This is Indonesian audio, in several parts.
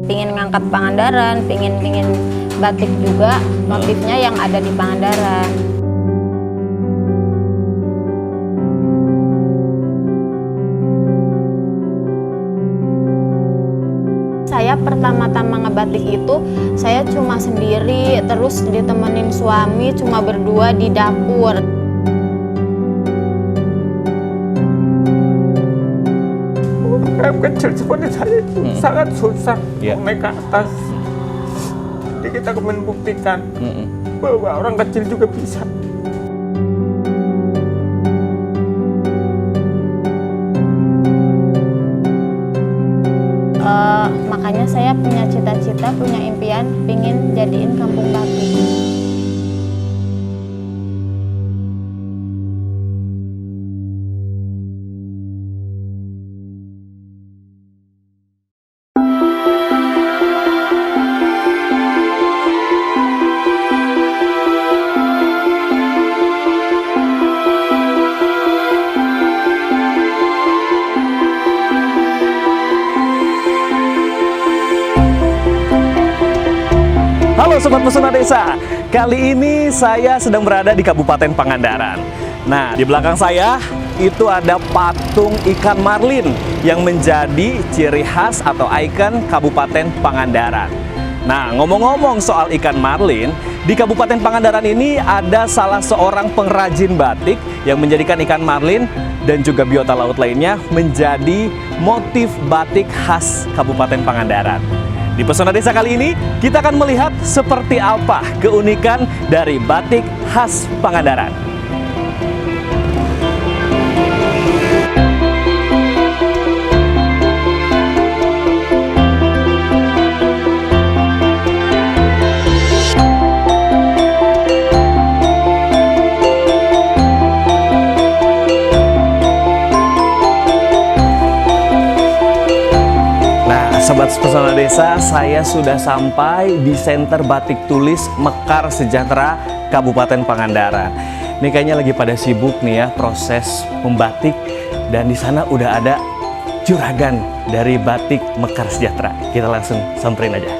Pingin ngangkat Pangandaran, pingin batik juga motifnya yang ada di Pangandaran. Saya pertama-tama ngebatik itu saya cuma sendiri, terus ditemenin suami, cuma berdua di dapur. Kecil seperti saya itu sangat susah naik ke atas. Jadi kita membuktikan bahwa orang kecil juga bisa. Makanya saya punya cita-cita, punya impian, pingin jadiin kampung batik. Halo Sobat Pesona Desa, kali ini saya sedang berada di Kabupaten Pangandaran. Nah, di belakang saya itu ada patung ikan marlin yang menjadi ciri khas atau ikon Kabupaten Pangandaran. Nah, ngomong-ngomong soal ikan marlin, di Kabupaten Pangandaran ini ada salah seorang pengrajin batik yang menjadikan ikan marlin dan juga biota laut lainnya menjadi motif batik khas Kabupaten Pangandaran. Di Pesona Desa kali ini, kita akan melihat seperti apa keunikan dari batik khas Pangandaran. Sobat Pesona Desa, saya sudah sampai di Center Batik Tulis Mekar Sejahtera Kabupaten Pangandaran. Ini kayaknya lagi pada sibuk nih ya proses membatik, dan di sana udah ada juragan dari Batik Mekar Sejahtera. Kita langsung samperin aja.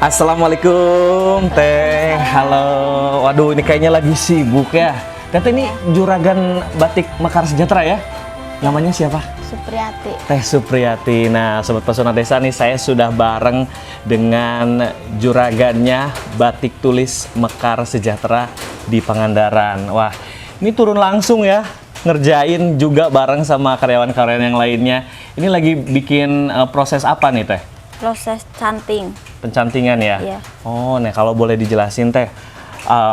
Assalamualaikum Teh, halo. Waduh, ini kayaknya lagi sibuk ya. Teh ini juragan Batik Mekar Sejahtera ya? Namanya siapa? Supriyati. Teh Supriyati. Nah, Sobat Pesona Desa nih, saya sudah bareng dengan juragannya Batik Tulis Mekar Sejahtera di Pangandaran. Wah, ini turun langsung ya, ngerjain juga bareng sama karyawan-karyawan yang lainnya. Ini lagi bikin proses apa nih Teh? Proses canting. Pencantingan ya? Iya. Oh, nah kalau boleh dijelasin Teh,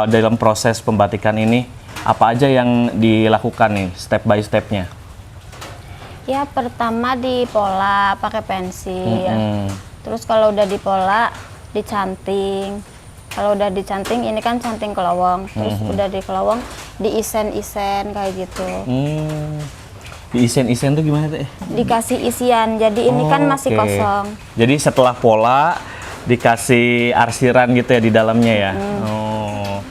dalam proses pembatikan ini, apa aja yang dilakukan nih, step by stepnya? Ya, pertama dipola pakai pensil. Terus kalau udah dipola, dicanting. Kalau udah dicanting, ini kan canting kelowong. Terus udah di kelowong, diisen-isen kayak gitu. Diisen-isen tuh gimana Teh? Dikasih isian, jadi ini kan masih kosong. Jadi setelah pola, dikasih arsiran gitu ya di dalamnya ya? Oh.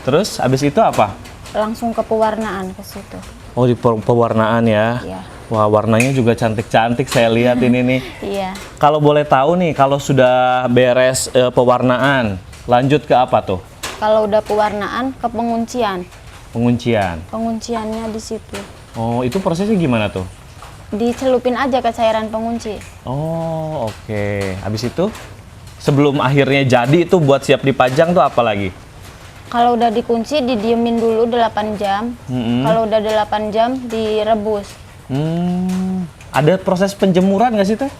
Terus abis itu apa? Langsung ke pewarnaan ke situ. Oh, di pewarnaan ya? Iya. Wah, warnanya juga cantik-cantik saya lihat ini nih. Iya. Kalau boleh tahu nih, kalau sudah beres pewarnaan, lanjut ke apa tuh? Kalau udah pewarnaan, ke penguncian. Penguncian? Pengunciannya di situ. Oh, itu prosesnya gimana tuh? Dicelupin aja ke cairan pengunci. Oh, oke. Habis itu, sebelum akhirnya jadi itu buat siap dipajang tuh apa lagi? Kalau udah dikunci, didiemin dulu 8 jam. Kalau udah 8 jam, direbus. Ada proses penjemuran nggak sih Teh?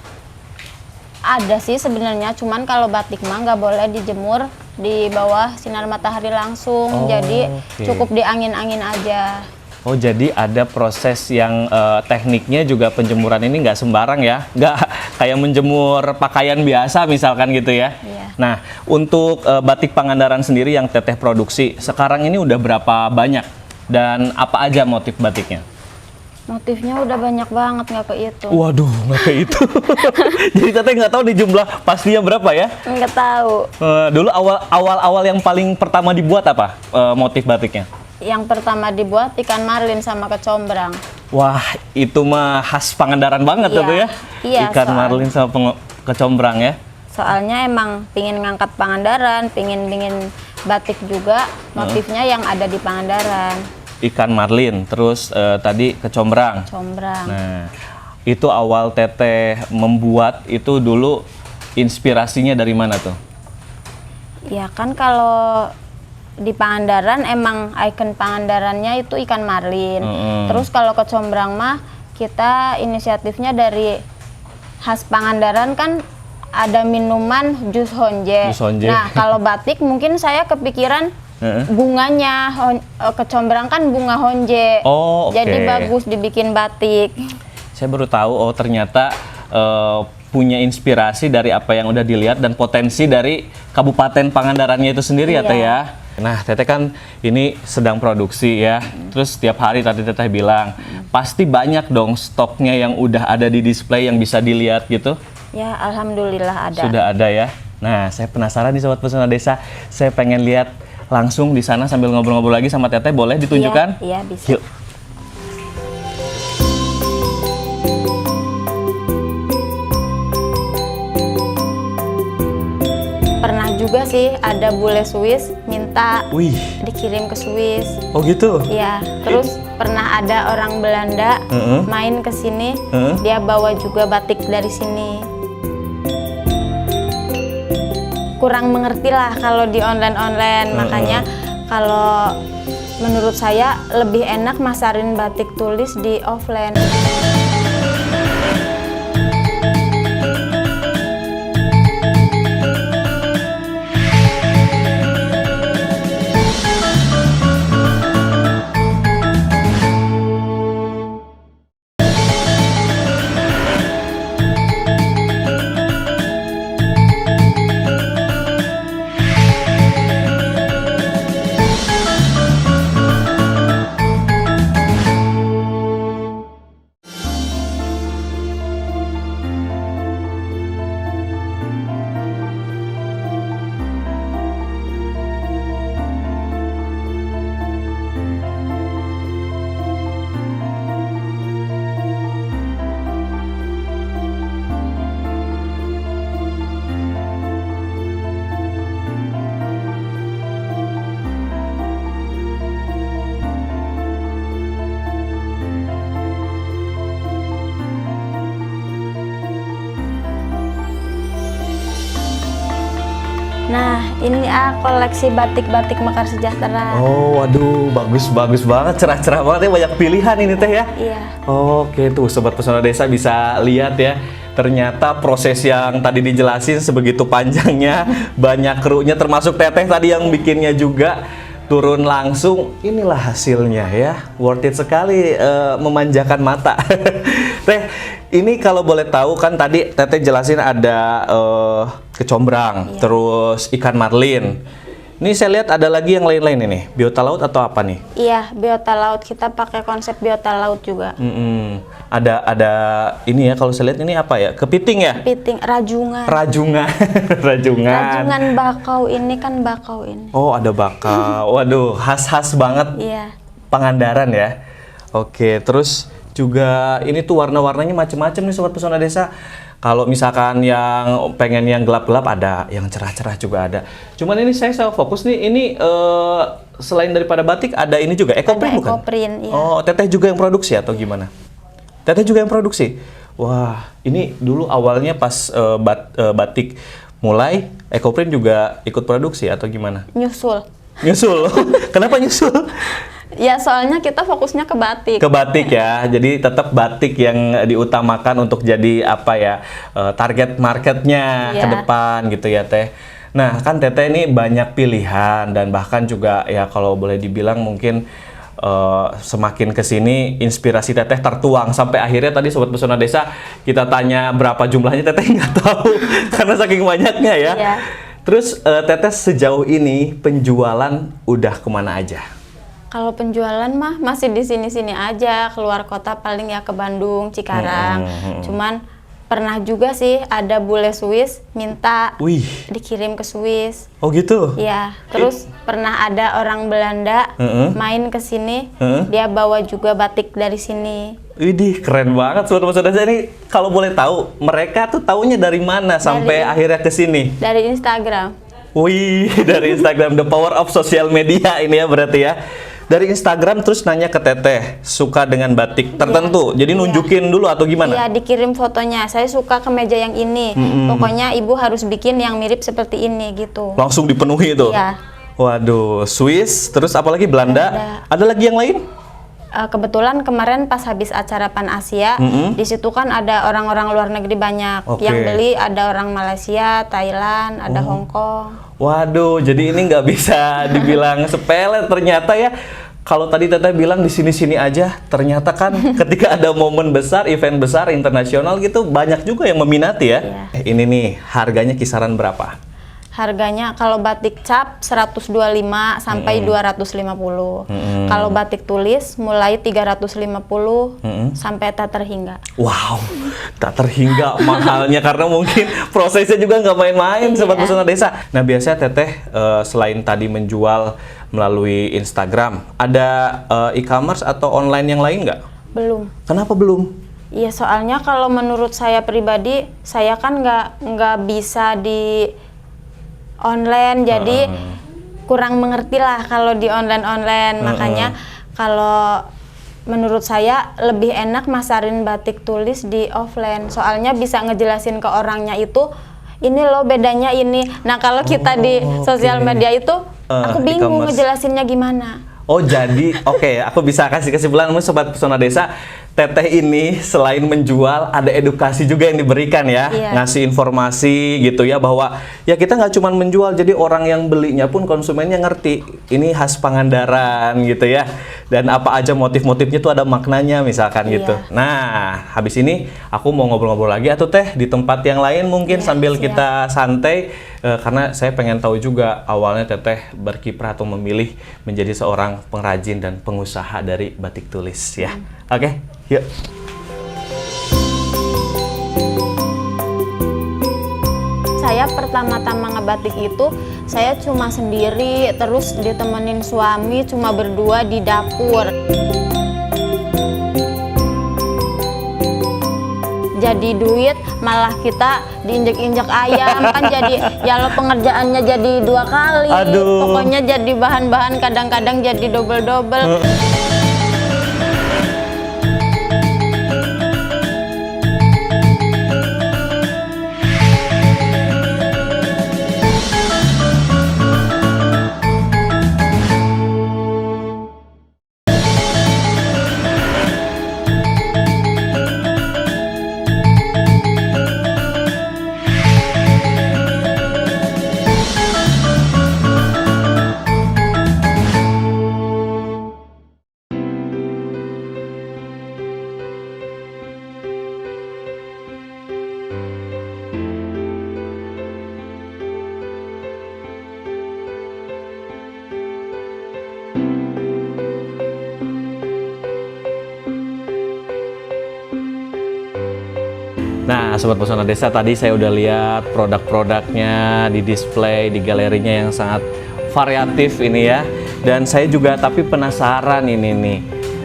Ada sih sebenarnya, cuman kalau batik mah nggak boleh dijemur di bawah sinar matahari langsung. Jadi cukup di angin-angin aja. Oh, jadi ada proses yang tekniknya juga penjemuran ini nggak sembarang ya? Nggak kayak menjemur pakaian biasa misalkan gitu ya? Iya. Nah, untuk batik Pangandaran sendiri yang Teteh produksi, sekarang ini udah berapa banyak? Dan apa aja motif batiknya? Motifnya udah banyak banget, nggak kehitung. Waduh, nggak kayak itu. Jadi Teteh nggak tahu di jumlah pastinya berapa ya? Nggak tahu. Dulu awal yang paling pertama dibuat apa motif batiknya? Yang pertama dibuat ikan marlin sama kecombrang. Wah, itu mah khas Pangandaran banget Iya. tuh ya? Iya, Ikan marlin sama kecombrang ya? Soalnya emang pingin ngangkat Pangandaran, pingin batik juga, motifnya yang ada di Pangandaran. Ikan marlin, terus tadi kecombrang. Combrang. Nah, itu awal Teteh membuat itu dulu inspirasinya dari mana tuh? Ya kan kalau di Pangandaran emang ikon Pangandarannya itu ikan marlin. Terus kalau kecombrang mah kita inisiatifnya dari khas Pangandaran kan ada minuman jus honje. Jus honje. Nah kalau batik mungkin saya kepikiran bunganya, kecombrang kan bunga honje. Oh, oke. Jadi bagus dibikin batik. Saya baru tahu, oh ternyata punya inspirasi dari apa yang udah dilihat dan potensi dari Kabupaten Pangandarannya itu sendiri ya Teh ya. Nah Teteh kan ini sedang produksi ya, terus setiap hari tadi Teteh bilang, pasti banyak dong stoknya yang udah ada di display yang bisa dilihat gitu? Ya alhamdulillah ada. Sudah ada ya. Nah saya penasaran nih Sobat Pesona Desa, saya pengen lihat langsung di sana sambil ngobrol-ngobrol lagi sama Teteh, boleh ditunjukkan? Iya bisa. Yuk. Pernah juga sih ada bule Swiss minta Wih, dikirim ke Swiss. oh gitu? Iya, terus pernah ada orang Belanda main ke sini, dia bawa juga batik dari sini. Kurang mengerti lah kalau di online-online, makanya kalau menurut saya lebih enak masarin batik tulis di offline. Nah, ini koleksi batik-batik Mekar Sejahtera. Oh, waduh, bagus banget, cerah-cerah banget ya, banyak pilihan ini Teh ya. Iya. Oke, tuh Sobat Pesona Desa bisa lihat ya. Ternyata proses yang tadi dijelasin sebegitu panjangnya, banyak krunya termasuk Teteh tadi yang bikinnya juga turun langsung. Inilah hasilnya ya, worth it sekali, memanjakan mata. Teh, ini kalau boleh tahu kan tadi Teteh jelasin ada kecombrang, terus ikan marlin. Ini saya lihat ada lagi yang lain-lain ini, biota laut atau apa nih? Iya, biota laut. Kita pakai konsep biota laut juga. Ada ini ya, kalau saya lihat ini apa ya? Kepiting ya? Kepiting, rajungan. Rajungan. Rajungan bakau, ini kan bakau ini. Oh, ada bakau. Waduh, khas-khas banget Iya. Pangandaran ya. Oke, terus juga ini tuh warna-warnanya macam-macam nih Sobat Pesona Desa. Kalau misalkan yang pengen yang gelap-gelap ada, yang cerah-cerah juga ada. Cuman ini saya fokus nih, ini selain daripada batik ada ini juga ekoprint bukan? Ekoprint, iya. Oh, Teteh juga yang produksi atau gimana? Teteh juga yang produksi. Wah, ini dulu awalnya pas batik mulai, ekoprint juga ikut produksi atau gimana? Nyusul. Nyusul. Kenapa nyusul? Ya soalnya kita fokusnya ke batik. Ke batik ya, jadi tetap batik yang diutamakan untuk jadi apa ya, target marketnya ke depan gitu ya Teh. Nah kan Teteh ini banyak pilihan dan bahkan juga ya kalau boleh dibilang mungkin semakin kesini inspirasi Teteh tertuang sampai akhirnya tadi Sobat Pesona Desa kita tanya berapa jumlahnya Teteh nggak tahu karena saking banyaknya ya. Iya. Terus Teteh sejauh ini penjualan udah kemana aja? Kalau penjualan mah masih di sini-sini aja, keluar kota paling ya ke Bandung, Cikarang. Cuman pernah juga sih ada bule Swiss minta dikirim ke Swiss. Oh gitu? Iya, terus pernah ada orang Belanda main ke sini, dia bawa juga batik dari sini. Widih, keren banget sobat-sobat desa. Ini kalau boleh tahu, mereka tuh taunya dari mana sampai akhirnya ke sini? Dari Instagram. Wih, dari Instagram, the power of social media ini ya berarti ya. Dari Instagram terus nanya ke Teteh, suka dengan batik tertentu. Jadi nunjukin dulu atau gimana? Iya, dikirim fotonya. Saya suka kemeja yang ini. Pokoknya ibu harus bikin yang mirip seperti ini gitu. Langsung dipenuhi itu? Iya. Waduh, Swiss, terus apalagi Belanda. Ada lagi yang lain? Kebetulan kemarin pas habis acara Pan Asia, di situ kan ada orang-orang luar negeri banyak. Yang beli ada orang Malaysia, Thailand, ada Hong Kong. Waduh, jadi ini nggak bisa dibilang sepele ternyata ya. Kalau tadi Teteh bilang di sini-sini aja, ternyata kan ketika ada momen besar, event besar, internasional gitu, banyak juga yang meminati ya. Ini nih, harganya kisaran berapa? Harganya kalau batik cap 125 sampai 250. Kalau batik tulis mulai 350 sampai tak terhingga. Wow, tak terhingga mahalnya karena mungkin prosesnya juga nggak main-main sobat pesona desa. Nah biasanya Teteh selain tadi menjual melalui Instagram, ada e-commerce atau online yang lain nggak? Belum. Kenapa belum? Iya soalnya kalau menurut saya pribadi, saya kan nggak bisa di online, jadi kurang mengerti lah kalau di online. Makanya kalau menurut saya lebih enak masarin batik tulis di offline, soalnya bisa ngejelasin ke orangnya itu ini loh bedanya ini. Nah kalau kita di sosial media itu aku bingung ngejelasinnya gimana. Oh jadi, oke, aku bisa kasih kesimpulan sobat pesona desa. Teteh ini selain menjual, ada edukasi juga yang diberikan ya, ngasih informasi gitu ya, bahwa ya kita nggak cuma menjual, jadi orang yang belinya pun konsumennya ngerti ini khas Pangandaran gitu ya, dan apa aja motif-motifnya tuh ada maknanya misalkan gitu. Nah habis ini aku mau ngobrol-ngobrol lagi atau Teh di tempat yang lain mungkin sambil kita santai, karena saya pengen tahu juga awalnya Teteh berkiprah atau memilih menjadi seorang pengrajin dan pengusaha dari batik tulis ya. Oke, yuk. Saya pertama-tama ngebatik itu saya cuma sendiri, terus ditemenin suami, cuma berdua di dapur. Jadi duit malah kita diinjek-injek ayam kan, jadi ya lo pengerjaannya jadi 2 kali. Pokoknya jadi bahan-bahan kadang-kadang jadi double-double. Nah, sobat pesona desa, tadi saya udah lihat produk-produknya di display di galerinya yang sangat variatif ini ya. Dan saya juga tapi penasaran ini nih.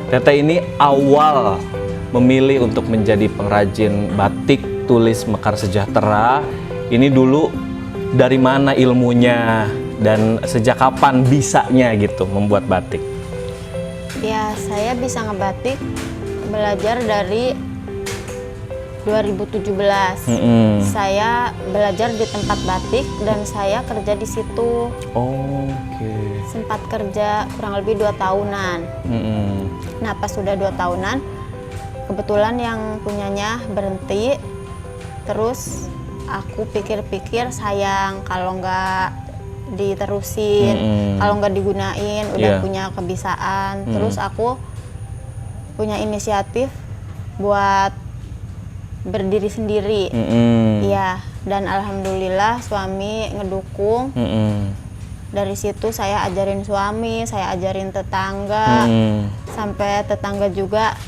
Teteh ini awal memilih untuk menjadi pengrajin batik tulis Mekar Sejahtera. Ini dulu dari mana ilmunya dan sejak kapan bisanya gitu membuat batik? Ya, saya bisa ngebatik belajar dari 2017. Saya belajar di tempat batik dan saya kerja di situ. Sempat kerja kurang lebih 2 tahunan. Nah pas sudah 2 tahunan, kebetulan yang punyanya berhenti. Terus aku pikir-pikir sayang kalau nggak diterusin, kalau nggak digunain, udah punya kebiasaan. Terus aku punya inisiatif buat berdiri sendiri. Iya, dan alhamdulillah suami ngedukung. Dari situ saya ajarin suami, saya ajarin tetangga, sampai tetangga juga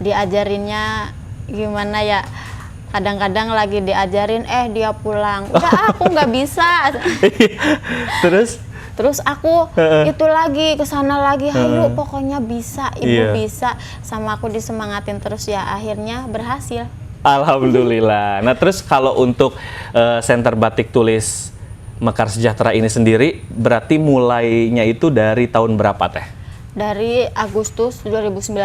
diajarinnya gimana ya. Kadang-kadang lagi diajarin, dia pulang. Udah aku nggak bisa. Terus aku itu lagi kesana lagi, ayo pokoknya bisa, ibu bisa. Sama aku disemangatin terus ya, akhirnya berhasil. Alhamdulillah. Nah terus kalau untuk Center Batik Tulis Mekar Sejahtera ini sendiri, berarti mulainya itu dari tahun berapa Teh? Dari Agustus 2019.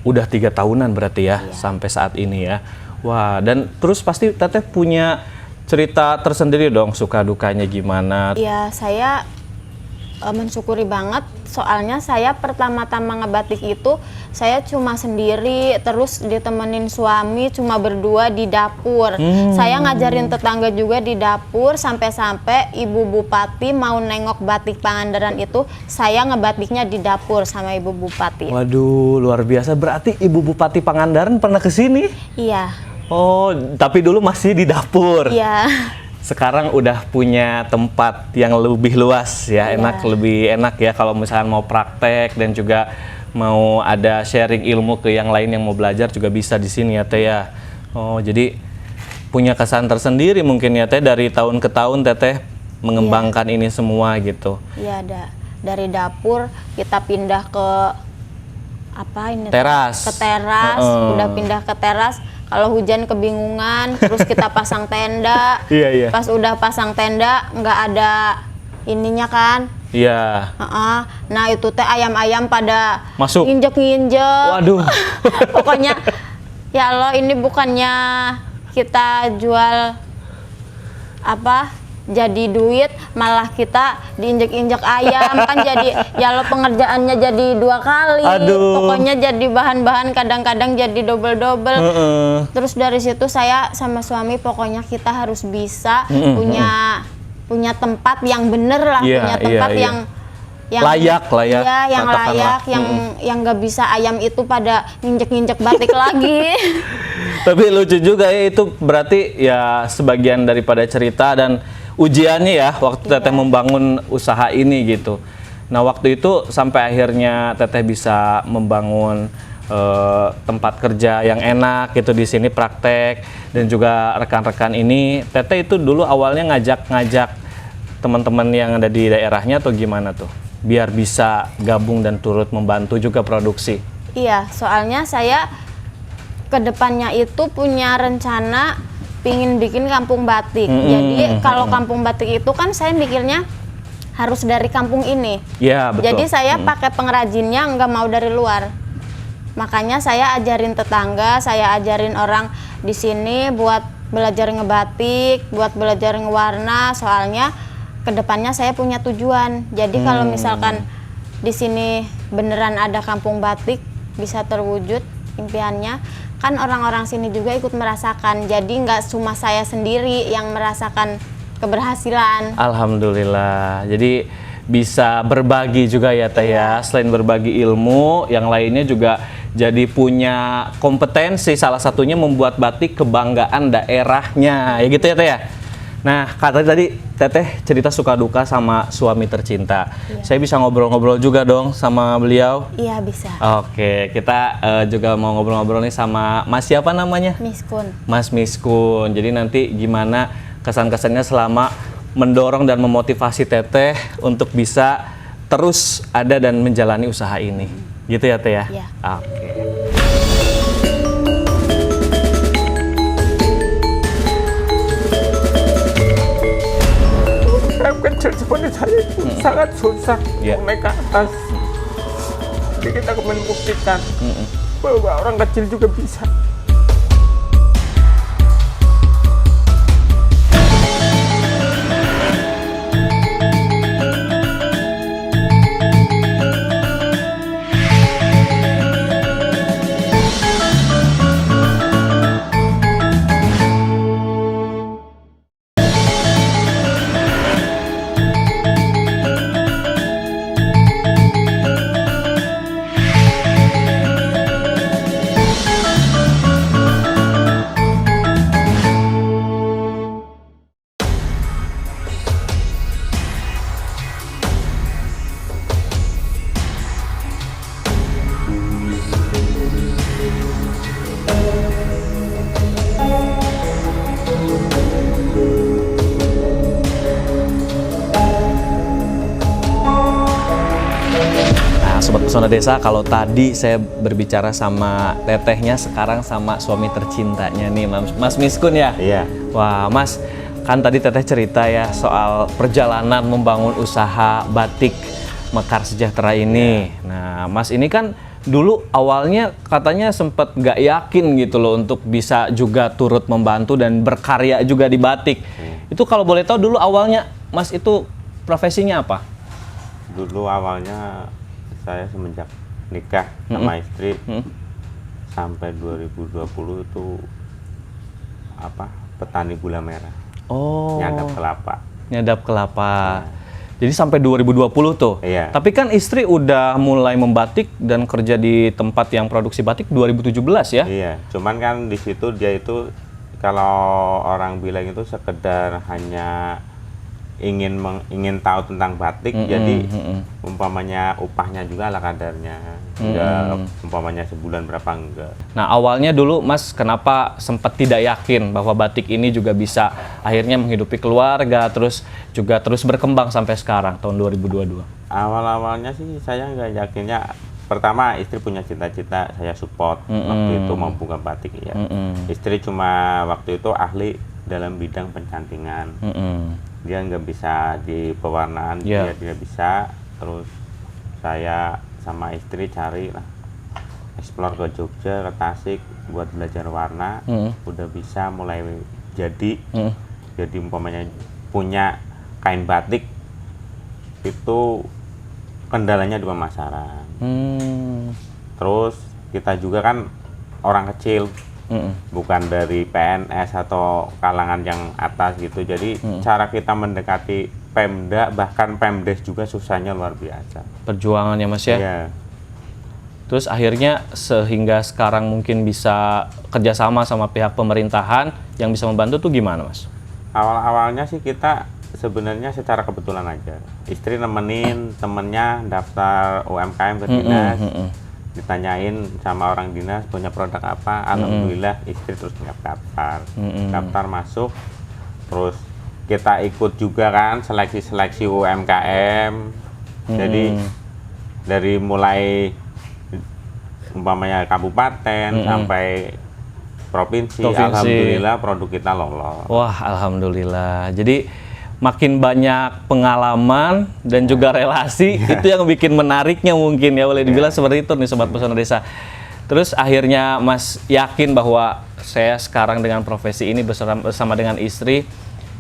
Udah 3 tahunan berarti ya, sampai saat ini ya. Wah, dan terus pasti Teteh punya cerita tersendiri dong, suka dukanya gimana? Ya, saya mensyukuri banget, soalnya saya pertama-tama ngebatik itu saya cuma sendiri, terus ditemenin suami, cuma berdua di dapur. Saya ngajarin tetangga juga di dapur, sampai-sampai Ibu Bupati mau nengok batik Pangandaran itu, saya ngebatiknya di dapur sama Ibu Bupati. Waduh, luar biasa. Berarti Ibu Bupati Pangandaran pernah ke sini? Iya. Oh, tapi dulu masih di dapur. Iya. Sekarang udah punya tempat yang lebih luas ya, lebih enak ya kalau misalnya mau praktek dan juga mau ada sharing ilmu ke yang lain yang mau belajar juga bisa di sini ya Teh ya. Oh, jadi punya kesan tersendiri mungkin ya Teh, dari tahun ke tahun Teteh mengembangkan ini semua gitu. Iya, dari dapur kita pindah ke teras. Ke teras, udah pindah ke teras. Kalau hujan kebingungan, terus kita pasang tenda. Iya. Pas udah pasang tenda, nggak ada ininya kan. Iya. Nah itu teh ayam-ayam pada masuk, nginjek-nginjek. Waduh. Pokoknya, ya Allah, ini bukannya kita jual jadi duit, malah kita diinjek-injek ayam kan. Jadi ya lo pengerjaannya jadi 2 kali. Aduh. Pokoknya jadi bahan-bahan kadang-kadang jadi double-double. Terus dari situ saya sama suami pokoknya kita harus bisa punya tempat yang bener lah, punya tempat yang layak ya, yang layak, yang nggak bisa ayam itu pada nginjek-nginjek batik lagi. Tapi lucu juga ya, itu berarti ya sebagian daripada cerita dan ujiannya ya waktu Teteh membangun usaha ini gitu. Nah waktu itu sampai akhirnya Teteh bisa membangun tempat kerja yang enak gitu di sini, praktek, dan juga rekan-rekan ini. Teteh itu dulu awalnya ngajak teman-teman yang ada di daerahnya atau gimana tuh, biar bisa gabung dan turut membantu juga produksi? Iya, soalnya saya kedepannya itu punya rencana pingin bikin kampung batik. Jadi kalau kampung batik itu kan saya mikirnya harus dari kampung ini. Iya, betul. Jadi saya pakai pengrajinnya nggak mau dari luar. Makanya saya ajarin tetangga, saya ajarin orang di sini buat belajar ngebatik, buat belajar ngewarna. Soalnya kedepannya saya punya tujuan. Jadi kalau misalkan di sini beneran ada kampung batik, bisa terwujud impiannya, kan orang-orang sini juga ikut merasakan. Jadi nggak cuma saya sendiri yang merasakan keberhasilan. Alhamdulillah. Jadi bisa berbagi juga ya Teh ya. Selain berbagi ilmu, yang lainnya juga jadi punya kompetensi. Salah satunya membuat batik kebanggaan daerahnya. Ya gitu ya Teh ya. Nah, katanya tadi Teteh cerita suka duka sama suami tercinta. Saya bisa ngobrol-ngobrol juga dong sama beliau? Iya, bisa. Oke, kita juga mau ngobrol-ngobrol nih sama Mas siapa namanya? Miskun. Mas Miskun. Jadi nanti gimana kesan-kesannya selama mendorong dan memotivasi Teteh untuk bisa terus ada dan menjalani usaha ini. Gitu ya Teh ya? Iya. Oke. Kecil seperti saya itu sangat susah naik ke atas. Jadi kita membuktikan bahwa orang kecil juga bisa. Sobat Pesona Desa, kalau tadi saya berbicara sama tetehnya, sekarang sama suami tercintanya nih, Mas Miskun ya? Iya. Wah, Mas, kan tadi teteh cerita ya soal perjalanan membangun usaha batik Mekar Sejahtera ini. Nah, Mas ini kan dulu awalnya katanya sempat nggak yakin gitu loh untuk bisa juga turut membantu dan berkarya juga di batik. Itu kalau boleh tahu dulu awalnya Mas itu profesinya apa? Dulu awalnya saya semenjak nikah sama istri sampai 2020 itu petani gula merah. Oh. Nyadap kelapa. Jadi sampai 2020 tuh. Iya. Tapi kan istri udah mulai membatik dan kerja di tempat yang produksi batik 2017 ya? Iya. Cuman kan di situ dia itu kalau orang bilang itu sekedar hanya ingin tahu tentang batik, jadi umpamanya upahnya juga ala kadarnya, enggak umpamanya sebulan berapa enggak. Nah awalnya dulu Mas kenapa sempat tidak yakin bahwa batik ini juga bisa akhirnya menghidupi keluarga, terus juga terus berkembang sampai sekarang tahun 2022? Awal-awalnya sih saya nggak yakinnya. Pertama istri punya cita-cita, saya support waktu itu mau buka batik ya. Istri cuma waktu itu ahli dalam bidang pencantingan. Dia nggak bisa di pewarnaan, dia tidak bisa. Terus saya sama istri cari lah, explore ke Jogja, ke Tasik buat belajar warna. Udah bisa mulai jadi umpamanya punya kain batik itu kendalanya di pemasaran. Terus kita juga kan orang kecil, bukan dari PNS atau kalangan yang atas gitu. Jadi cara kita mendekati Pemda, bahkan Pemdes juga susahnya luar biasa. Perjuangannya Mas ya? Iya. Terus akhirnya sehingga sekarang mungkin bisa kerjasama sama pihak pemerintahan yang bisa membantu tuh gimana Mas? Awal-awalnya sih kita sebenarnya secara kebetulan aja. Istri nemenin temennya daftar UMKM ke dinas. Ditanyain sama orang dinas punya produk apa, alhamdulillah istri terus daftar. Daftar masuk, terus kita ikut juga kan seleksi UMKM. Jadi dari mulai umpamanya kabupaten sampai provinsi, alhamdulillah produk kita lolos. Wah, alhamdulillah. Jadi makin banyak pengalaman dan juga relasi itu yang bikin menariknya mungkin ya, boleh dibilang seperti itu nih Sobat Pesona Desa. Terus akhirnya Mas yakin bahwa saya sekarang dengan profesi ini bersama dengan istri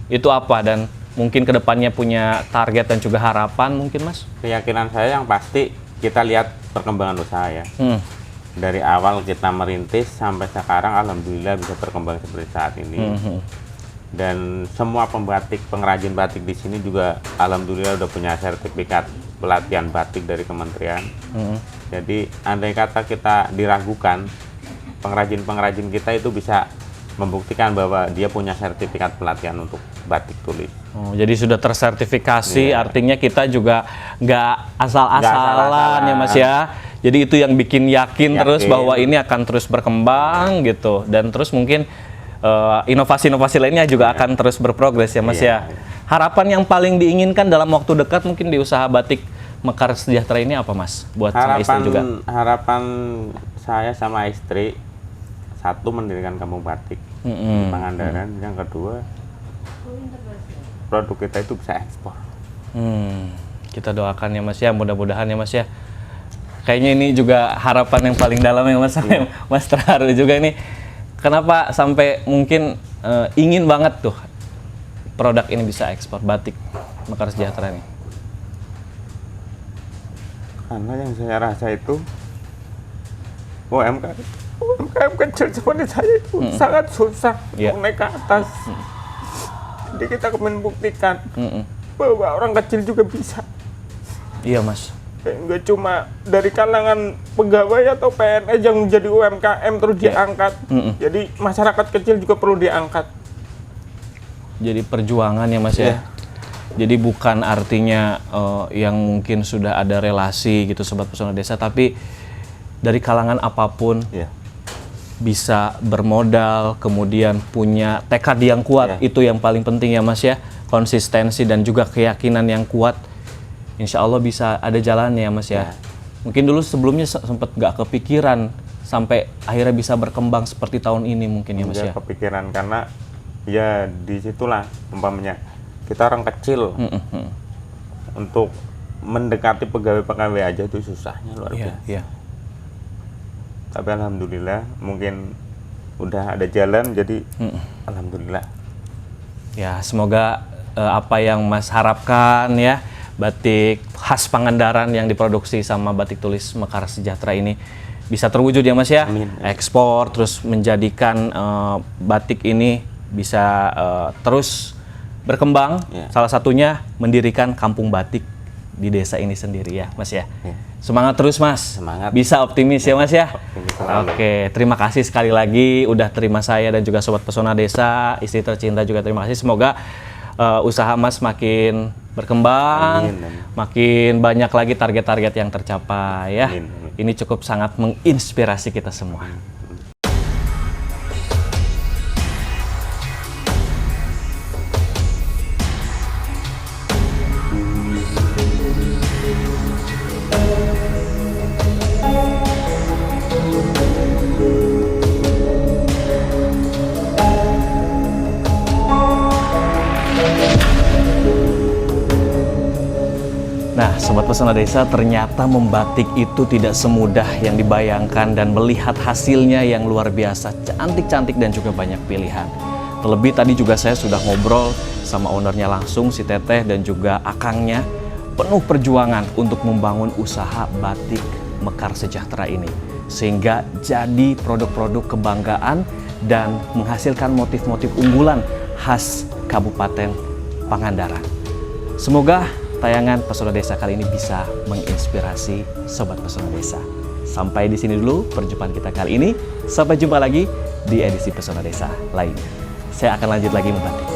itu apa, dan mungkin kedepannya punya target dan juga harapan mungkin Mas? Keyakinan saya yang pasti kita lihat perkembangan usaha ya. Dari awal kita merintis sampai sekarang alhamdulillah bisa berkembang seperti saat ini. Dan semua pembatik, pengrajin batik di sini juga alhamdulillah udah punya sertifikat pelatihan batik dari kementerian. Jadi andai kata kita diragukan, pengrajin-pengrajin kita itu bisa membuktikan bahwa dia punya sertifikat pelatihan untuk batik tulis. Oh, jadi sudah tersertifikasi, artinya kita juga nggak asal-asalan ya Mas ya. Jadi itu yang bikin yakin terus bahwa ini akan terus berkembang gitu, dan terus mungkin inovasi-inovasi lainnya juga akan terus berprogres ya Mas ya. Harapan yang paling diinginkan dalam waktu dekat mungkin di usaha batik Mekar Sejahtera ini apa Mas? Buat sama istri juga. Harapan saya sama istri, satu mendirikan kampung batik di Pangandaran, yang kedua produk kita itu bisa ekspor. Kita doakan ya Mas ya, mudah-mudahan ya Mas ya. Kayaknya ini juga harapan yang paling dalam ya Mas. Mas terharu juga nih. Kenapa sampai mungkin ingin banget tuh produk ini bisa ekspor, batik Mekar Sejahtera ini? Karena yang saya rasa itu UMKM kecil seperti saya itu sangat susah untuk naik ke atas. Jadi kita membuktikan bahwa orang kecil juga bisa. Iya Mas. Nggak cuma dari kalangan pegawai atau PNS yang menjadi UMKM terus diangkat. Jadi masyarakat kecil juga perlu diangkat. Jadi perjuangan ya Mas ya. Jadi bukan artinya yang mungkin sudah ada relasi gitu Sobat Pesona Desa, tapi dari kalangan apapun bisa bermodal, kemudian punya tekad yang kuat, itu yang paling penting ya Mas ya. Konsistensi dan juga keyakinan yang kuat. Insya Allah bisa ada jalannya ya Mas ya. Mungkin dulu sebelumnya sempat nggak kepikiran sampai akhirnya bisa berkembang seperti tahun ini mungkin ya Mas ya? Kepikiran karena ya disitulah umpamanya kita orang kecil untuk mendekati pegawai-pegawai aja itu susahnya luar biasa. Iya. Tapi alhamdulillah mungkin udah ada jalan jadi alhamdulillah. Ya semoga apa yang Mas harapkan ya, batik khas Pangandaran yang diproduksi sama Batik Tulis Mekar Sejahtera ini bisa terwujud ya Mas ya. Amin. Ekspor terus menjadikan batik ini bisa terus berkembang. Ya. Salah satunya mendirikan kampung batik di desa ini sendiri ya Mas ya. Semangat terus Mas. Semangat. Bisa optimis ya Mas ya. Optimis selalu. Oke, terima kasih sekali lagi udah terima saya dan juga Sobat Pesona Desa, istri tercinta juga terima kasih. Semoga usaha Mas makin berkembang, Amin, amin. makin banyak lagi target-target yang tercapai ya. Amin, amin. Ini cukup sangat menginspirasi kita semua. Nah, Sobat Pesona Desa, ternyata membatik itu tidak semudah yang dibayangkan dan melihat hasilnya yang luar biasa, cantik-cantik dan juga banyak pilihan. Terlebih tadi juga saya sudah ngobrol sama ownernya langsung, si Teteh dan juga akangnya, penuh perjuangan untuk membangun usaha batik Mekar Sejahtera ini. Sehingga jadi produk-produk kebanggaan dan menghasilkan motif-motif unggulan khas Kabupaten Pangandaran. Semoga tayangan Pesona Desa kali ini bisa menginspirasi Sobat Pesona Desa. Sampai di sini dulu perjumpaan kita kali ini. Sampai jumpa lagi di edisi Pesona Desa lainnya. Saya akan lanjut lagi membatik.